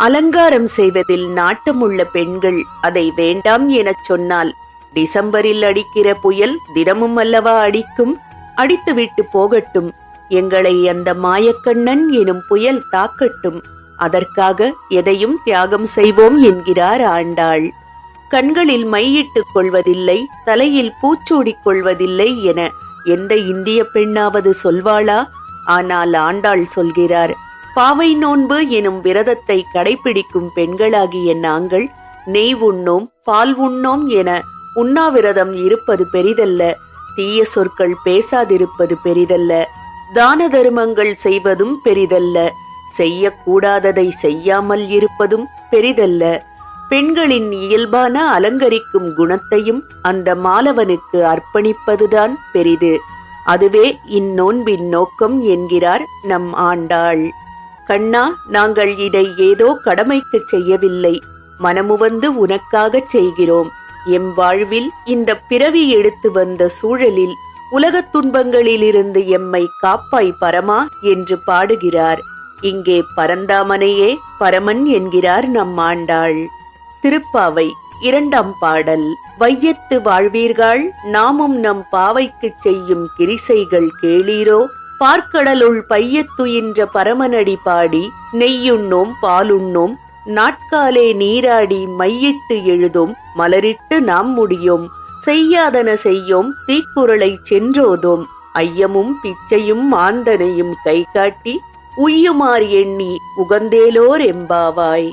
அலங்காரம் செய்வதில் நாட்டமுள்ள பெண்கள் அதை வேண்டாம் எனச் சொன்னால், டிசம்பரில் அடிக்கிற புயல் தினமும் அல்லவா அடிக்கும், அடித்துவிட்டு போகட்டும், எங்களை அந்த மாயக்கண்ணன் எனும் புயல் தாக்கட்டும், அதற்காக எதையும் தியாகம் செய்வோம் என்கிறார் ஆண்டாள். கண்களில் மையிட்டுக் கொள்வதில்லை, தலையில் பூச்சூடிக் கொள்வதில்லை என எந்த இந்திய பெண்ணாவது சொல்வாளா? ஆனால் ஆண்டாள் சொல்கிறார். பாவை நோன்பு எனும் விரதத்தை கடைபிடிக்கும் பெண்களாகிய நாங்கள் நெய் உண்ணோம், பால் உண்ணோம் என உண்ணாவிரதம் இருப்பது பெரிதல்ல, தீய சொற்கள் பேசாதிருப்பது பெரிதல்ல, தான தர்மங்கள் செய்வதும் பெரிதல்ல, செய்யக்கூடாததை செய்யாமல் இருப்பதும் பெரிதல்ல. பெண்களின் இயல்பான அலங்கரிக்கும் குணத்தையும் அந்த மாலவனுக்கு அர்ப்பணிப்பதுதான் பெரிது. அதுவே இந்நோன்பின் நோக்கம் என்கிறார் நம் ஆண்டாள். கண்ணா, நாங்கள் இதை ஏதோ கடமைக்கு செய்யவில்லை, மனமுவந்து உனக்காகச் செய்கிறோம். எம் வாழ்வில் இந்த பிறவி எடுத்து வந்த சூழலில் உலகத் துன்பங்களிலிருந்து எம்மை காப்பாய் பரமா என்று பாடுகிறார். இங்கே பரந்தாமனையே பரமன் என்கிறார் நம் ஆண்டாள். திருப்பாவை 2ஆம் பாடல். வையத்து வாழ்வீர்கள் நாமும் நம் பாவைக்குச் செய்யும் கிரிசைகள் கேளீரோ, பார்க்கடலுள் பையத்துயின்ற பரமனடி பாடி நெய்யுண்ணோம் பாலுண்ணோம், நாட்காலே நீராடி மையிட்டு எழுதோம், மலரிட்டு நாம் முடியோம், செய்யாதன செய்யோம் தீக்குறளை சென்றோதோம், ஐயமும் பிச்சையும் ஆந்தனையும் கை காட்டி உய்யுமாறு எண்ணி உகந்தேலோர் எம்பாவாய்.